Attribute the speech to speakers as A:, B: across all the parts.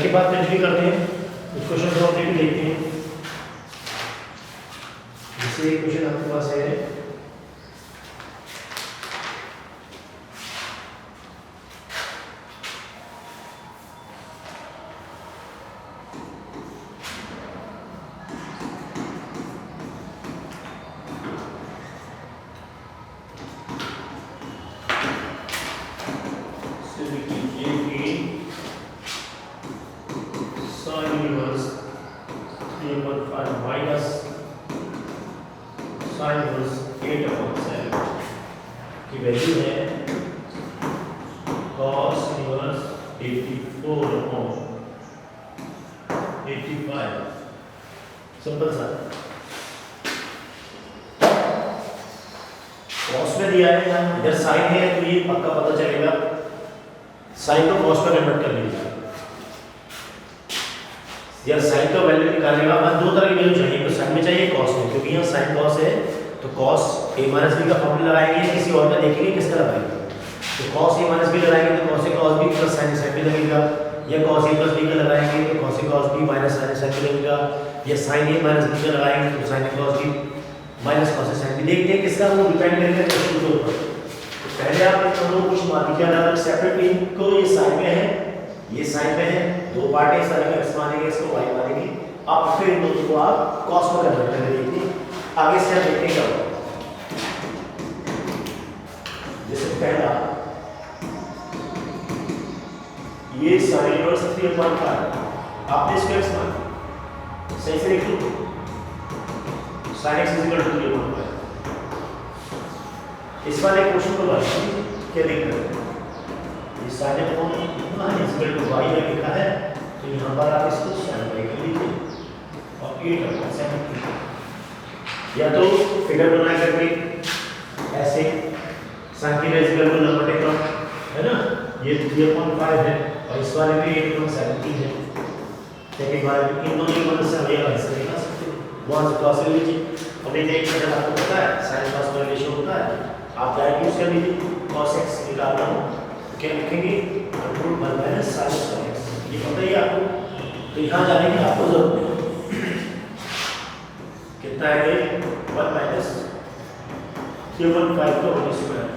A: के बाद कंटिन्यू करते हैं कुछ क्वेश्चन को अपने भी देखते हैं। जैसे क्वेश्चन आपके पास है की वैल्यू है cos इनवर्स 84/85। सिंपल सा cos में दिया है यहाँ, इधर sin है तो ये पक्का पता चलेगा। sin को cos पर कन्वर्ट कर लीजिए या sin का वैल्यू निकालेगा। बस दो तरह की वैल्यू चाहिए, तो sin में चाहिए cos में, क्योंकि यहाँ sin cos है तो cos a माइनस b का फॉर्मूला लगाएंगे, किसी और का देखेंगे किसका लगाएंगे। तो cos a माइनस b लगाएंगे तो cos a cos b plus sin sin b लगेगा, या cos a प्लस b का लगाएंगे तो cos a cos b minus sin sin b लगेगा, या sin a माइनस b का लगाएंगे तो sin a cos b minus cos a sin b। देखते हैं किसका वो डिपेंड करेगा क्वेश्चन के ऊपर। तो पहले आप इन दोनों कुछ मान लीजिए अलग सेपरेट इनको, ये sin में है ये sin में है, दो पार्ट है, सारे x मानेंगे इसको y मानेंगे। आप फिर इन दोनों को आप cos में कन्वर्ट करके देखिए। आगे से हम देखते हैं क्या होगा। जैसे पहला ये sin इनवर्स 3/5 आपने इसको x मान सही से लिख लो, sin x = 3/5। इस वाले क्वेश्चन को बात क्या लिख रहे हैं, ये sin अपॉन कितना है y में लिखा है, तो यहाँ पर आप इसको sin y कर लीजिए और 8/17। या तो फिगर बना करके ऐसे sin की रेज़ कर लो नंबर टेक है ना, ये 3/5 है और इस वाले में 8/17 है। सेकंड वाले में इन दोनों की मदद से हम ये ऐसे निकाल सकते हैं। वहां से cos ले लीजिए, हमने देखा जब आपको पता है sin cos का रेशियो होता है, आप डायरेक्ट यूज कर लीजिए। cos x निकालना हो क्या लिखेंगे, √1 - sin x, ये पता ही आपको, तो यहाँ जाने की आपको जरूरत नहीं। कितना है ये 1 - 3/5 का होल स्क्वायर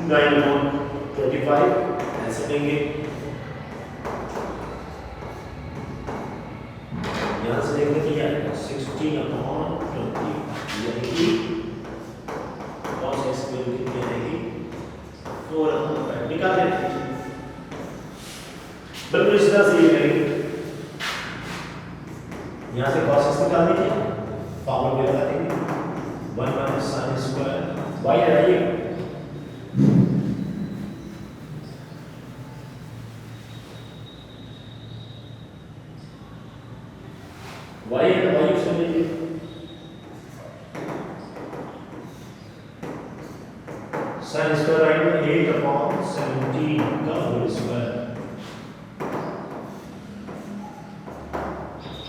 A: 9/25 ऐसे लेंगे। यहाँ से देखते हैं क्या आएगा 16/20, यानी कि cos x की वैल्यू कितनी आएगी 4/5 निकाल लेते हैं। बिल्कुल इस तरह से ये करेंगे, यहाँ से cos x निकाल दीजिए, फॉर्मूला में लगा देंगे 1 - sin स्क्वायर y है ये y है, y उसमें लीजिए sin स्क्वायर आएगा 8/17 का होल स्क्वायर,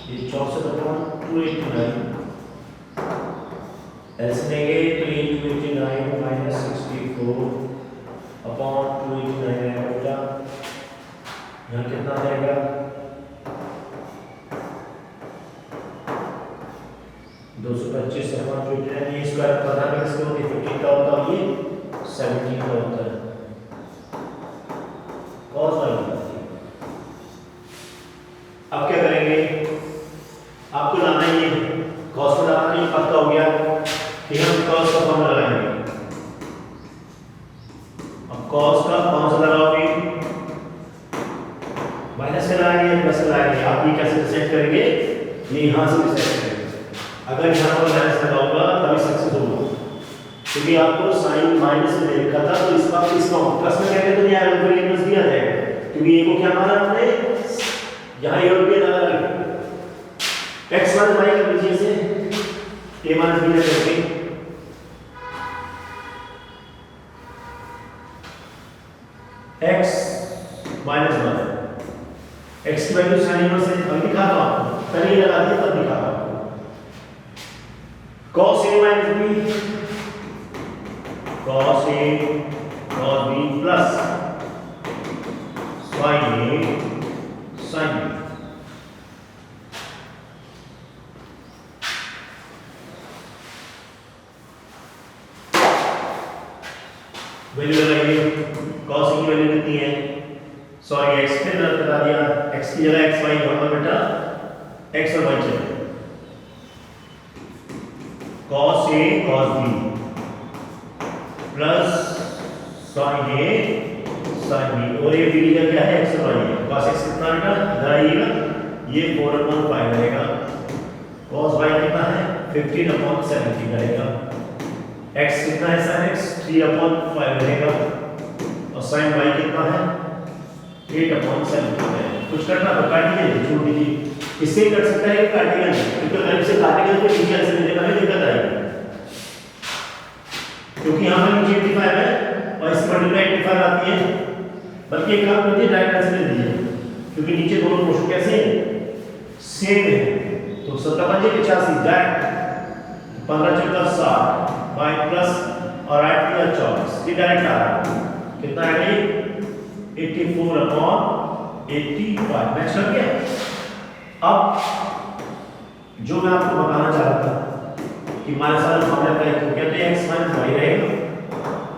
A: ये 64/289 ऐसे लेंगे तो ये 289 - 64/289 आएगा बेटा। यहाँ कितना आएगा 225/289, ये स्क्वायर पता नहीं किसके होते हैं, 15 का होता है, ये 17 का होता है। cos y अब क्या करेंगे, आपको लाना ही है cos को लाना नहीं पक्का हो गया, फिर हम cos का फॉर्मूला लगाएंगे। अब cos का कौन सा लगाओगे, माइनस से लगाएंगे प्लस से लगाएंगे, आप ये कैसे सेट करेंगे, ये यहाँ से सेट करेंगे। अगर यहाँ पर माइनस लगाऊंगा तभी सक्सेस होगा, क्योंकि आपको साइन माइनस में दे रखा था, तो इस बार इसको प्लस में कहेंगे तो यहाँ ऊपर इनवर्स दिया जाएगा, क्योंकि ये को क्या माना हमने, यहाँ ये रुपये लगा रहे x - y कर लीजिए इसे a - b करके x - 1 x की वैल्यू sin इनवर्स है, अभी दिखा दो आपको, पहले ये लगा दिया तब दिखा दो आपको। cos a - b cos a cos b plus sin A sin B। Value लगाइए, cos की वैल्यू कितनी है, सॉरी x पे रद्द करा दिया, x की जगह x y यहाँ पर बेटा x और y चले, cos A cos B plus sin A sin B, और ये B का क्या है x और y है, cos x कितना बेटा इधर आइएगा, ये 4/5 रहेगा, cos y कितना है 15/70 रहेगा, x कितना है sin x 3/5 रहेगा, और sin y कितना है 8/70 है। कुछ करना तो काटिए, छोड़ दीजिए, इससे ही कर सकता है कि काटेगा नहीं, क्योंकि अगर इसे काटेगा तो नीचे से मिलेगा नहीं, दिक्कत आएगी, क्योंकि यहाँ पर नीचे 85 है और इससे मल्टीप्लाई 85 आती है, बल्कि एक काम कीजिए डायरेक्ट आंसर ले लीजिए, क्योंकि नीचे दोनों पोर्शन कैसे हैं सेम है, तो 87 डायरेक्ट 15×4 5 प्लस और 8 या 24, ये डायरेक्ट आ रहा है, कितना है ये 84/85 मैच कर गया। अब जो मैं आपको बताना चाह रहा था कि माइनस वाला फॉर्मूला का है, कहते हैं x माइनस y रहेगा,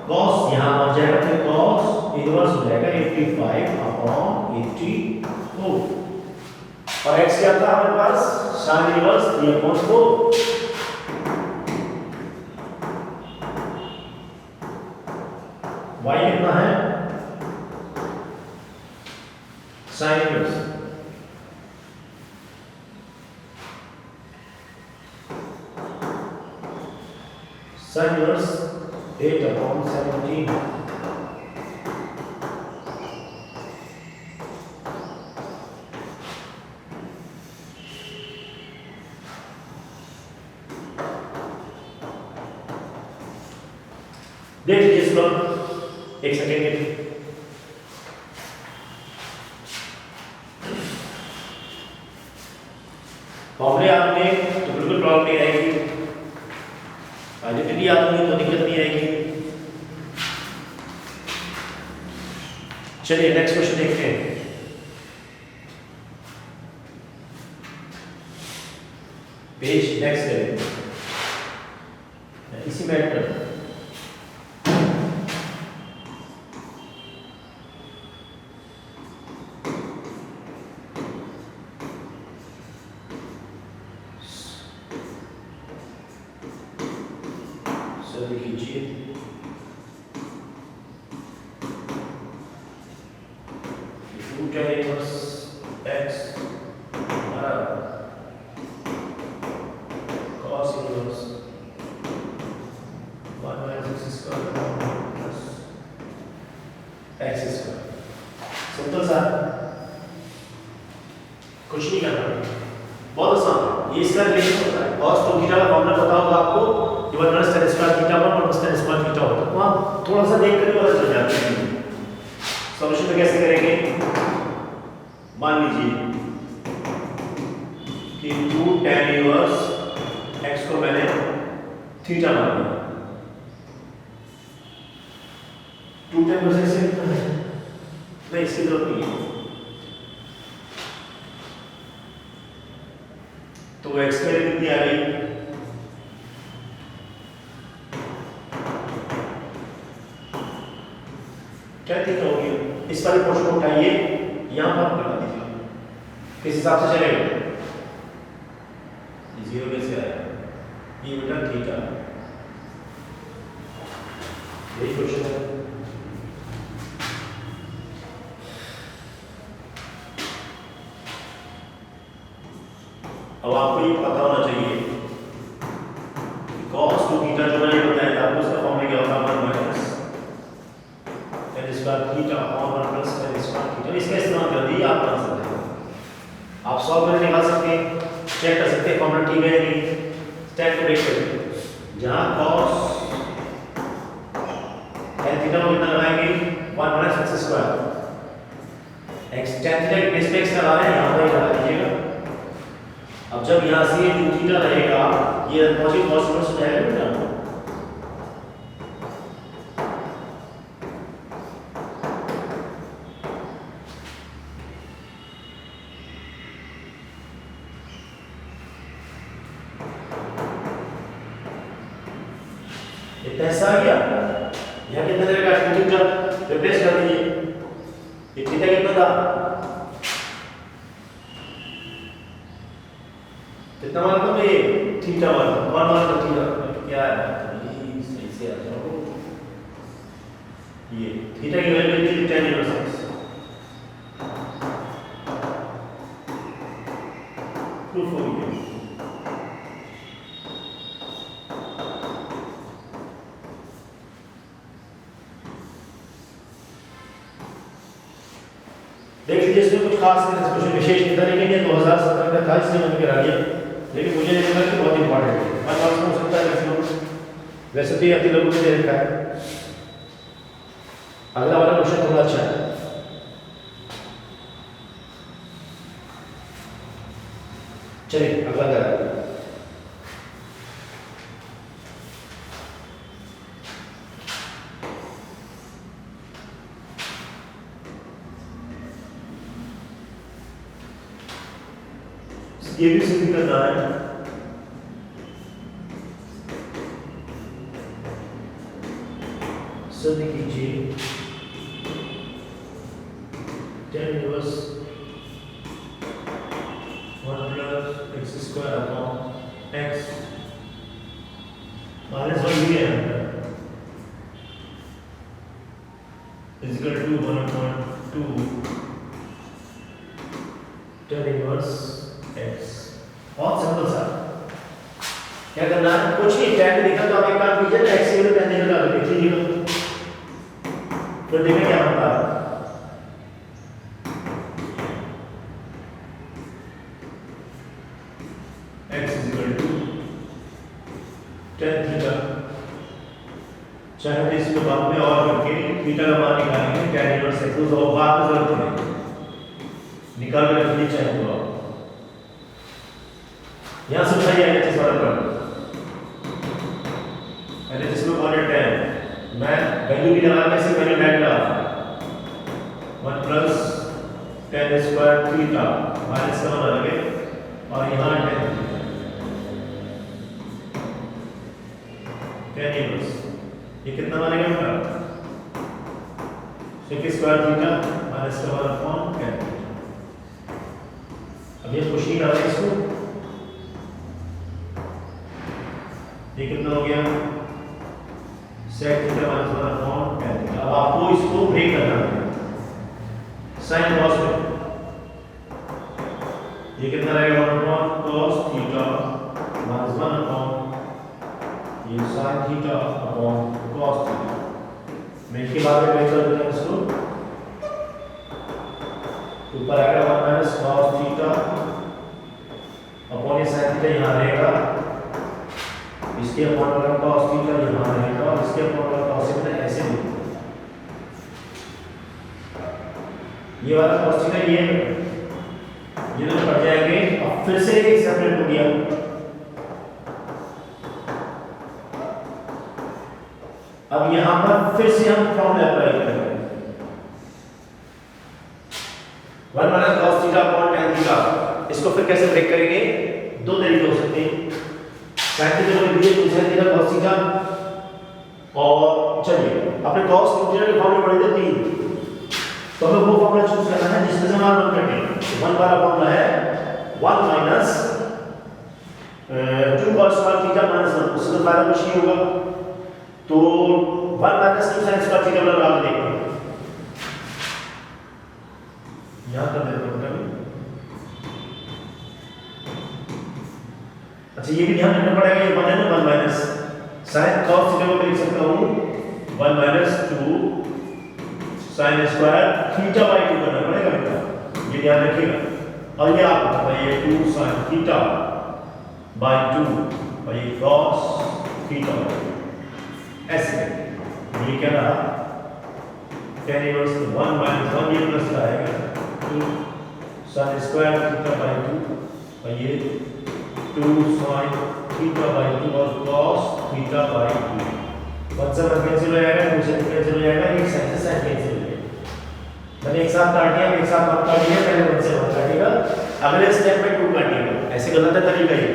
A: cos यहाँ आ जाएगा, फिर cos इनवर्स हो जाएगा 85/84, और x क्या था हमारे पास sin इनवर्स 3/4, y कितना है sin इनवर्स sin inverse 8/17, देख लीजिए इसको एक सेकेंड के फॉर्मूले आपने तो बिल्कुल प्रॉब्लम नहीं आएगी, आइडेंटिटी आती है तो दिक्कत नहीं आएगी। चलिए नेक्स्ट क्वेश्चन देखते हैं। पेज नेक्स्ट है इसी मैटर कीजिए, tan inverse x cos inverse 1 - x² plus x²। Simple सा, कुछ नहीं करना, बहुत आसान, ये इसका रिलेशन होता है। cos तो थीटा का फॉर्मूला पता होगा आपको, जो tan स्क्वायर थीटा और tan स्क्वायर थीटा होता है, वहाँ थोड़ा सा देख कर पता चल जाता है। सॉल्यूशन में कैसे करेंगे, मान लीजिए कि 2 tan इनवर्स x को मैंने थीटा मान लिया, 2 tan इनवर्स से नहीं, इसकी जरूरत नहीं है, तो x की वैल्यू कितनी आ गई, क्या थीटा हो गया, इस वाले पोर्शन को उठाइए, यहां पर लगा दीजिए, किस हिसाब से चलेगा, 0 कैसे आएगा, ये बेटा थीटा, यही क्वेश्चन है। अब आपको ये पता होना चाहिए कि cos 2 थीटा जो मैंने बताया था आपको, उसका फॉर्मूला क्या होता है 1 माइनस tan स्क्वायर थीटा और 1 प्लस tan स्क्वायर थीटा। इसका इस्तेमाल कर दिए आप बना सकते हैं, आप सॉल्व करके निकाल सकते हैं, चेक कर सकते हैं फॉर्मूला ठीक है या नहीं, स्टैक को ब्रेक करके जहां cos tan थीटा को कितना लगाएंगे 1 minus x square, x tan theta के बेस पे x लगा रहे हैं, यहां पर लगा दीजिएगा। अब जब यहां से 2 थीटा रहेगा, ये पॉजिटिव cos इनवर्स हो जाएगा बेटा, कितना हिस्सा आ गया, यहाँ कितना रहेगा, थीटा रिप्लेस कर दीजिए, ये थीटा कितना था, कितना मान था ये थीटा मान था थीटा क्या है, सही से आ जाओ, ये थीटा की वैल्यू थी tan इनवर्स x, प्रूफ हो गया। देख लीजिए इसमें कुछ खास कुछ विशेष नहीं था, लेकिन ये 2017 का था इसलिए मैंने करा दिया, लेकिन मुझे नहीं लगा कि बहुत इंपॉर्टेंट है, हमारे पास हो सकता है मैक्सिमम, वैसे तो ये अति लोगों ने दे रखा है। अगला वाला क्वेश्चन थोड़ा अच्छा है, चलिए अगला करा ये भी सिद्ध करना है। सिद्ध कीजिए tan inverse 1 plus x square upon x minus 1 भी है equal to 1/2 tan inverse x। बहुत सिंपल सा, क्या करना है, कुछ नहीं, tan लिखा तो आप एक बार कीजिए ना, x की वैल्यू tan निकाल के लिख लीजिएगा, फिर देखिए क्या बनता है। x equal to tan theta, चाहे इसको बाद में और करके थीटा का मान निकालेंगे, tan इनवर्स x तो बाद में जरूरत नहीं, निकाल के रख लीजिए चाहे तो आप यहाँ से उठाइए एलएचएस वाला पॉइंट, एलएचएस में कौन है tan, मैं वैल्यू भी लगा के इसे वैल्यू डाल रहा 1 plus tan square theta minus का बना लगे और यहाँ tan इनवर्स, ये कितना बनेगा बेटा, sec स्क्वायर थीटा माइनस का बना अपॉन tan। अब ये कुछ नहीं डालें इसको, ये कितना हो गया sec theta minus 1 upon tan theta. अब आपको इसको ब्रेक करना है sin cos में, ये कितना रहेगा 1 upon cos theta minus 1 upon ये sin theta upon cos theta. मैं इसके बाद में ब्रेक कर देता हूं इसको, ऊपर आएगा 1 माइनस cos थीटा अपॉन ये sin थीटा यहाँ रहेगा, इसके अपॉन वाला cos थीटा यहाँ रहेगा और इसके अपॉन वाला cos थीटा ऐसे लिखो, ये वाला cos थीटा ये दोनों कट जाएंगे। अब फिर से एक सेपरेट हो गया, अब यहाँ पर फिर से हम फॉर्मूला अप्लाई करेंगे 1 minus cos theta upon tan theta. इसको फिर कैसे ब्रेक करेंगे, दो तरीके हो सकते हैं, sin थीटा को लिख दीजिए sin थीटा cos थीटा, और चलिए अपने cos थीटा के फॉर्मूले पढ़े थे 3, तो हमें वो फॉर्मूला चूज करना है जिसमें से हम वन करेंगे। 1 वाला फॉर्मूला है 1 minus 2 cos square theta minus 1, उससे तो फायदा कुछ नहीं होगा, तो 1 माइनस 2 sin स्क्वायर थीटा वाला लगा देंगे, यहां कर देते हैं। अच्छा ये भी ध्यान रखना पड़ेगा, ये 1 है ना 1 माइनस sin cos थीटा को लिख सकता हूं 1 minus 2 sin square theta by 2 करना पड़ेगा बेटा, ये ध्यान रखिएगा। और ये आप ये 2 sin थीटा बाय 2 और ये cos थीटा ऐसे, ये क्या रहा tan इनवर्स 1 माइनस 1 ये प्लस का आएगा 2 sin स्क्वायर थीटा बाय 2 और ये 2 sin थीटा बाय 2 और cos थीटा बाय 2। 1 से 1 कैंसिल हो जाएगा, 2 से 2 कैंसिल हो जाएगा, एक sin से sin कैंसिल हो जाएगा। मैंने एक साथ काट दिया, एक साथ 1 काट दिया, पहले 1 से 1 काटिएगा, अगले स्टेप में 2 काटिएगा, ऐसे करना था तरीका ये।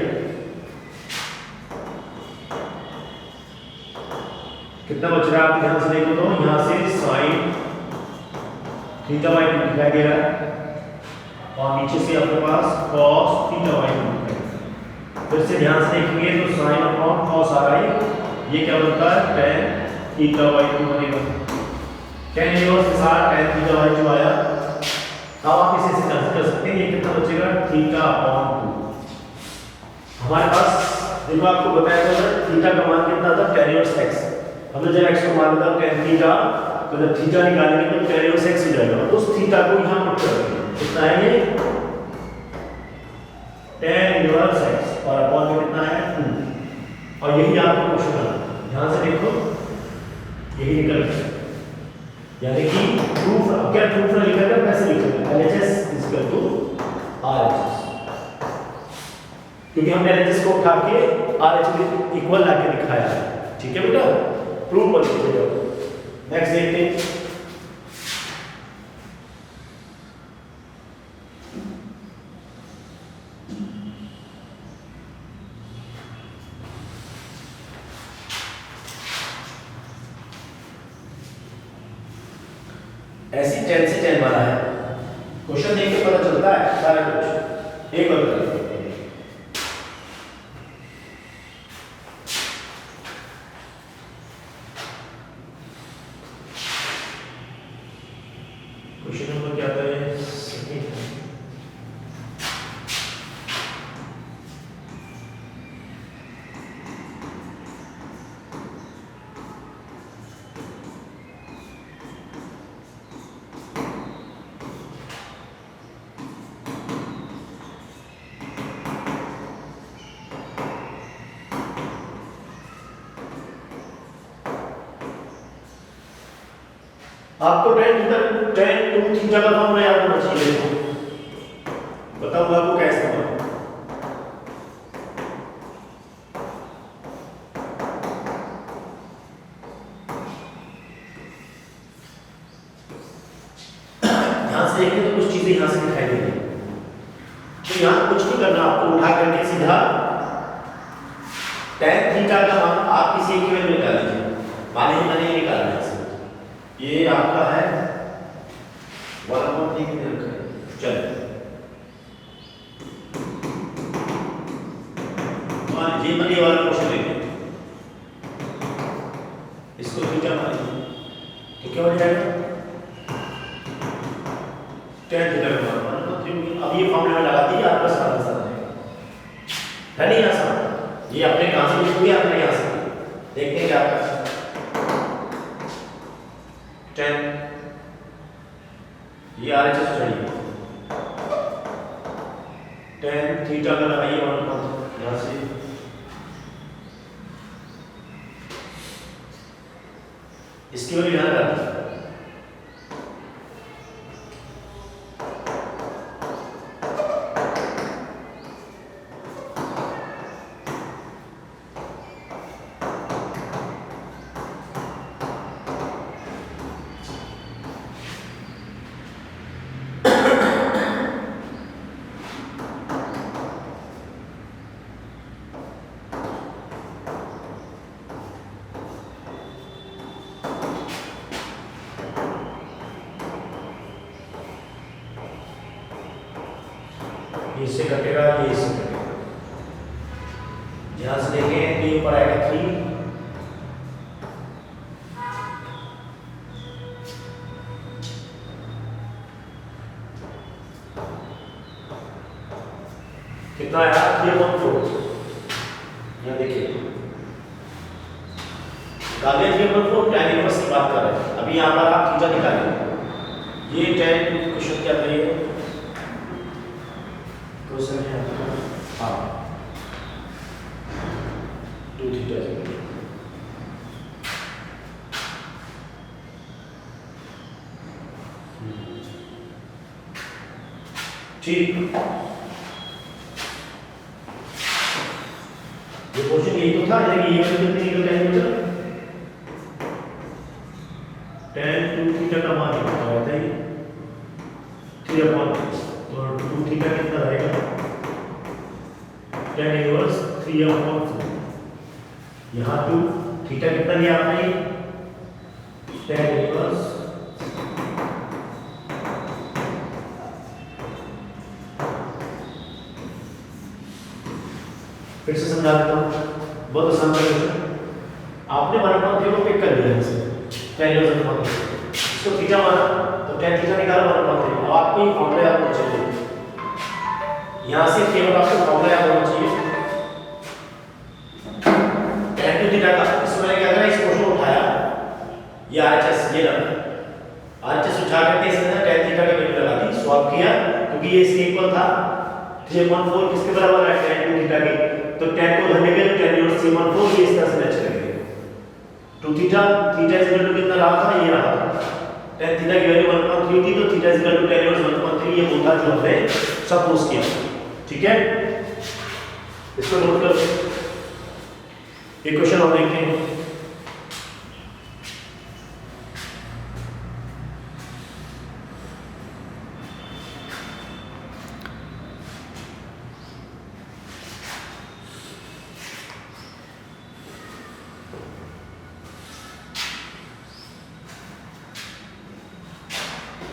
A: कितना बच रहा है आप ध्यान से देखो तो यहाँ से साइन थीटा बाई 2 दिखाई दे रहा है और नीचे से आपके पास cos थीटा बाई 2 दिखाई दे रहा है। फिर से ध्यान से देखेंगे तो साइन अपॉन cos आ रहा है, ये क्या बनता है tan थीटा बाई 2 बनेगा। tan इनवर्स के साथ tan थीटा बाई 2 आया। अब आप इसे कैंसिल कर सकते हैं, ये कितना बचेगा थीटा अपॉन 2। हमारे पास देखो आपको बताया था थीटा का मान कितना था tan इनवर्स x। हमने जब x को मान लिया tan थीटा तो जब थीटा निकालेंगे तो tan इनवर्स x हो जाएगा तो उस थीटा को यहां पुट कर देंगे। कितना है ये tan इनवर्स x और अपॉन में कितना है 2। और यही आपको क्वेश्चन आना ध्यान से देखो यही निकल गया। यानी कि प्रूफ क्या प्रूफ ना लिखा था कैसे लिखेंगे LHS RHS क्योंकि हमने LHS को उठा के RHS इक्वल लाके दिखाया है। ठीक है बेटा प्रूफ पर लिखिएगा। नेक्स्ट देखते हैं ऐसी 10 से 10 वाला है क्वेश्चन देख के पता चलता है सारा कुछ। एक और क्वेश्चन नंबर क्या आता है आपको tan 2 थीटा का फॉर्मूला याद होना चाहिए। बताओ आपको कैसे करना ध्यान से देखिए तो कुछ चीजें यहां से दिखाई देंगी। तो यहां कुछ नहीं करना आपको उठा करके सीधा tan थीटा का मान आप किसी एक की वैल्यू निकाल लीजिए। माने ही मैंने ये निकालना है ये आपका है 1/3 के रखा है। चलो मान लीजिए मैंने वाला क्वेश्चन लेंगे इसको थीटा मान लीजिए तो क्या हो जाएगा tan थीटा का मान अब ये फॉर्मूला में लगा दीजिए आपका सारा आंसर आ जाएगा। है नहीं आसान ये अपने कहां से लिखोगे आपने यहां से देखते हैं क्या आपका 10 ये RHS चाहिए tan थीटा का लगाइए 1/3 यहां से इसकी वैल्यू यहां लगा दीजिए। इससे कटेगा ये इससे कटेगा। ध्यान से देखें तो ये ऊपर आएगा 3 कितना आया 3/4 यहाँ देखिए निकालिए 3/4 tan इनवर्स की बात कर रहे हैं। अभी यहाँ पर आप थीटा निकालिए ये tan क्वेश्चन क्या था ये क्वेश्चन है हाँ 2 थीटा ठीक ये क्वेश्चन यही तो था यानी ये वाला कितने निकल जाएगा tan 2 थीटा का मान कितना होता है 3/2 तो 2 थीटा कितना रहेगा tan इनवर्स 3/4 यहाँ 2 थीटा कितना लिया आपने tan इनवर्स फिर से समझा देता हूँ, बहुत आसान है। आपने 1/3 को पिक कर दिया इसे tan इनवर्स 1/3, इसको थीटा माना तो tan थीटा निकालो 1/3। अब आपको ये फॉर्मूला याद होना चाहिए, यहाँ से केवल आपको फॉर्मूला याद होना चाहिए tan टू थीटा का। इसमें मैंने क्या करा, इस पोर्शन को उठाया, ये RHS ये रहा, RHS उठा करके इसके अंदर tan थीटा की वैल्यू लगा दी, सॉल्व किया क्योंकि ये इसके इक्वल था 3/4 किसके बराबर है tan टू थीटा के, तो tan को धरने के लिए tan इनवर्स 3/4 ये इस तरह से मैच करेंगे। Two theta theta is equal to कितना रहा था, ये रहा था tan थीटा की वैल्यू 1/3 थी, तो theta is equal to tan inverse 1/3 ये होता जो हमने सपोज किया। ठीक है, इसको नोट कर, इक्वेशन और देखते हैं।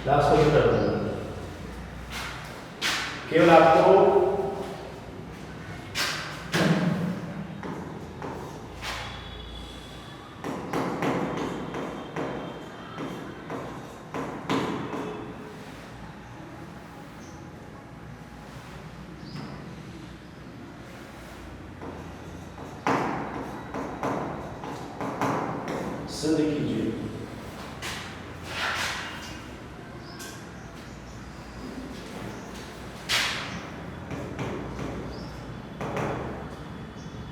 A: लास्ट क्वेश्चन कर दूंगा, केवल आपको सिद्ध कीजिए।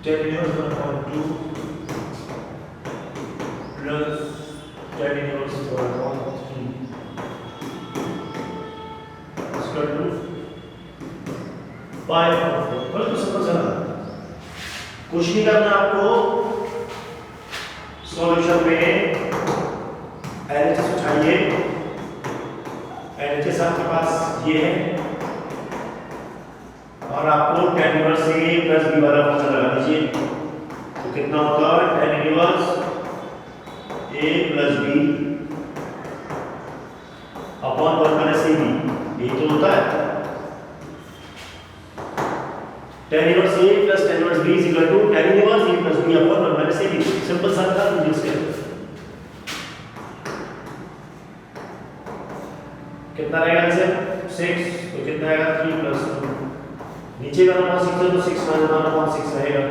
A: tan inverse 1/2 plus tan inverse 1/3 equal to 5/4। बस तो समझ आना, कुछ नहीं करना आपको। सॉल्यूशन में LHS उठाइए, LHS आपके पास ये है, और आपको tan inverse A plus B वाला फंक्शन लगा दीजिए, तो कितना होगा tan inverse A plus B upon 1 minus AB, यही तो होता है। tan inverse A plus tan inverse B is equal to tan inverse A plus B upon 1 minus AB। Simple सा था मुझे, कितना रहेगा आंसर 6, तो कितना आएगा 3 प्लस 2, नीचे का 1/6 है तो 6 माइनस 1/6 रहेगा,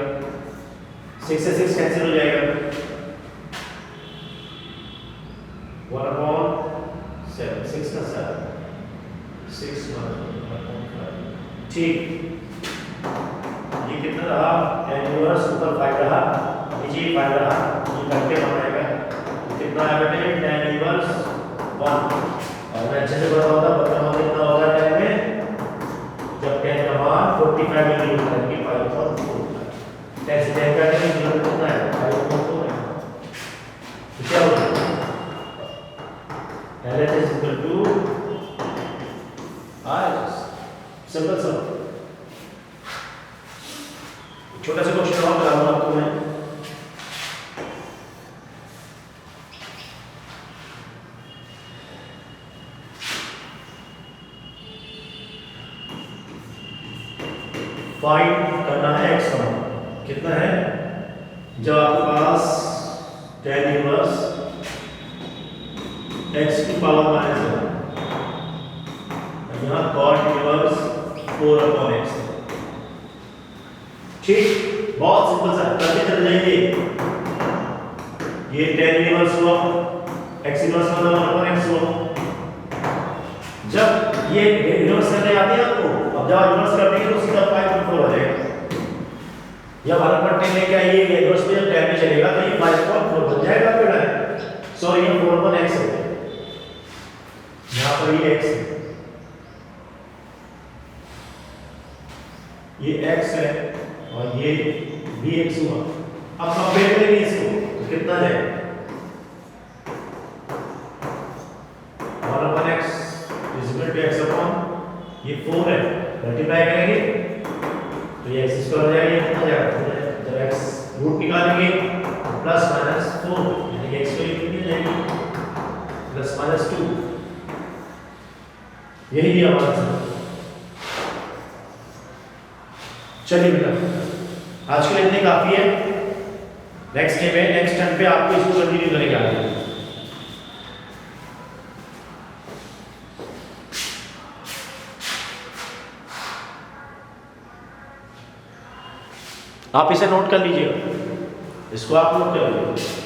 A: 6 से 6 कैंसिल हो जाएगा, 1/7 6 का 7 6 1/5। ठीक, ये कितना रहा tan इनवर्स ऊपर 5 रहा, नीचे 5 रहा, ये करके हम आएगा तो कितना आएगा tan इनवर्स 1। और मैं अच्छे से बता होता कितना होगा tan में, जब tan का मान 45 डिग्री होता है कि 5/4 tan से tan का tan कितना है 5/4 है, तो क्या होगा LHS is equal to RHS। Simple सा छोटा सा क्वेश्चन और कराऊंगा आपको मैं। फाइंड करना है x का मान कितना है, जब आपके पास tan इनवर्स x की पावर माइनस है, यहाँ cot इनवर्स 4/x। ठीक, बहुत सिंपल सा करके चल जाएंगे। ये tan इनवर्स हुआ, x इनवर्स मतलब 1/x हुआ। जब ये इनवर्स करने आते हैं आपको, अब जब इनवर्स करते हैं तो सीधा 5/4 हो जाएगा। जब 1/10 लेके आइए इनवर्स में जब tan में चलेगा तो ये 5/4 बन जाएगा फिर। सो ये 4/x है, यहाँ पर ये x है, ये x है और ये भी x हुआ। अब कंपेयर करेंगे इसको तो कितना है 1/x is equal to x upon ये 4 है, मल्टीप्लाई करेंगे तो ये x स्क्वायर हो जाएगा, ये कितना जाएगा, जब x रूट निकालेंगे प्लस माइनस 4 यानी कि x की वैल्यू कितनी हो जाएगी प्लस माइनस 2, यही दिया हमारा आंसर। चलिए बेटा, आज के लिए इतने काफी है। नेक्स्ट डे में, नेक्स्ट टाइम पे आपको इसको कंटिन्यू करेंगे आगे। आप इसे नोट कर लीजिएगा, इसको आप नोट कर लीजिए।